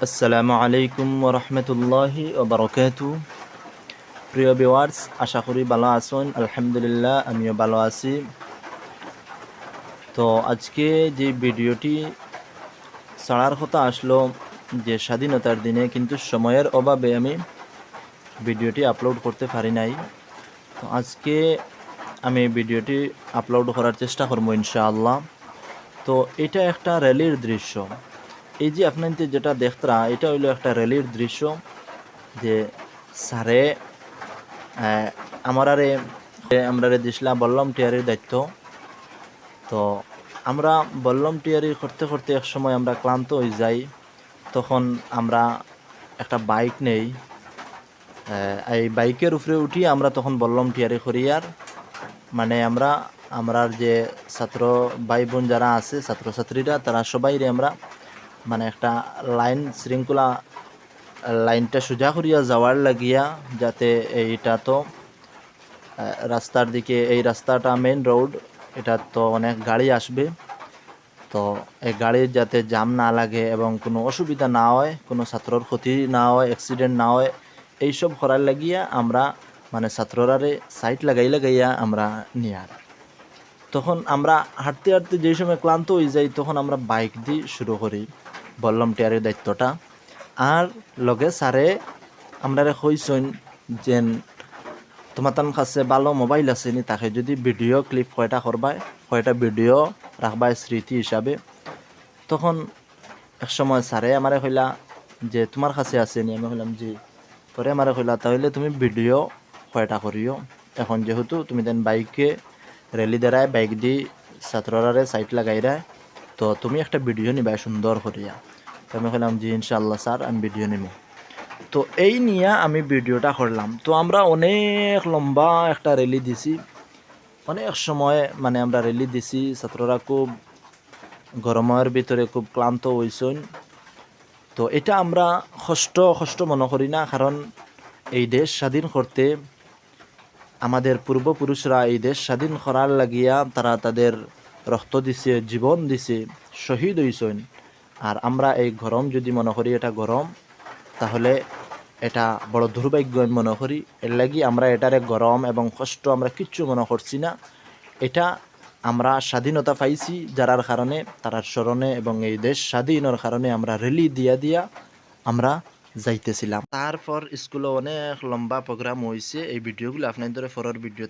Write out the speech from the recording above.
আসসালামু আলাইকুম ওয়া রাহমাতুল্লাহি ওয়া বারাকাতুহু। প্রিয় ভিউয়ার্স, আশা করি ভালো আছেন। আলহামদুলিল্লাহ, আমিও ভালো আছি। তো আজকে যে ভিডিওটি ছাড়ার কথা আসলো, যে স্বাধীনতার দিনে, কিন্তু সময়ের অভাবে আমি ভিডিওটি আপলোড করতে পারি নাই। তো আজকে আমি ভিডিওটি আপলোড করার চেষ্টা করবো ইনশাআল্লাহ। তো এটা একটা র্যালির দৃশ্য। এই যে আপনাদের যেটা দেখতরা, এটা হইলো একটা র্যালির দৃশ্য। যে স্যারে আমরা দিছিলাম ভলান্টিয়ারের দায়িত্ব। তো আমরা ভলান্টিয়ারি করতে করতে এক সময় আমরা ক্লান্ত হয়ে যাই। তখন আমরা একটা বাইক নেই, এই বাইকের উপরে উঠি আমরা তখন ভলান্টিয়ারি করি। আর মানে আমরা যে ছাত্র ভাই বোন যারা আছে, ছাত্রছাত্রীরা, তারা সবাইরে আমরা মানে একটা শৃঙ্খলা লাইনটা সোজা করিয়া যাওয়ার লাগিয়া, যাতে এইটা তো রাস্তার দিকে, এই রাস্তাটা মেইন রোড, এটা তো অনেক গাড়ি আসবে। তো এই গাড়ির যাতে জাম না লাগে এবং কোনো অসুবিধা না হয়, কোনো ছাত্রর ক্ষতি না হয়, অ্যাক্সিডেন্ট না হয়, এইসব করার লাগিয়া আমরা মানে ছাত্ররারে সাইড লাগাইয়া আমরা নিয়ার। তখন আমরা হাঁটতে হাঁটতে যেই সময় ক্লান্ত হয়ে যাই, তখন আমরা বাইক দিয়ে শুরু করি ভলান্টিয়ারের দায়িত্বটা। আর লগে স্যারে আমরা কইছেন যে তোমার কাছে ভালো মোবাইল আছে নি, তাকে যদি ভিডিও ক্লিপ কয়টা ভিডিও রাখবায় স্মৃতি হিসাবে। তখন এক সময় স্যারে আমারে কইলা যে তোমার কাছে আছে নি, আমি কইলাম জি। পরে আমারে কইলা তাহলে তুমি ভিডিও কয়টা করিও, এখন যেহেতু তুমি দেন বাইকে রেলি দেরায় বাইক দি ছাত্ররারে সাইড লাগাইরায়, তো তুমি একটা ভিডিও নিবা সুন্দর করিয়া। তো আমি কইলাম জি ইনশাআল্লাহ স্যার, আমি ভিডিও নিব। তো এই নিয়ে আমি ভিডিওটা করলাম। তো আমরা অনেক লম্বা একটা র্যালি দিছি, অনেক সময় মানে আমরা র্যালি দিছি। ছাত্ররা খুব গরমের ভিতরে খুব ক্লান্ত হইছেন। তো এটা আমরা কষ্ট মনে করি না, কারণ এই দেশ স্বাধীন করতে আমাদের পূর্বপুরুষরা এই দেশ স্বাধীন করার লাগিয়া তারা তাদের রক্ত দিছে, জীবন দিছে, শহীদ হইছেন। আর আমরা এই গরম যদি মনে করি এটা গরম, তাহলে এটা বড় দুর্ভাগ্য আমি মনে করি। এর লাগি আমরা এটারে গরম এবং কষ্ট আমরা কিচ্ছু মনে করছি না। এটা আমরা স্বাধীনতা পাইছি যারার কারণে, তারার স্মরণে, এবং এই দেশ স্বাধীনের কারণে আমরা র্যালি দিয়া আমরা যাইতেছিলাম। তারপর স্কুলে অনেক লম্বা প্রোগ্রাম হয়েছে। এই ভিডিওগুলো আপনাদের পরের ভিডিওতে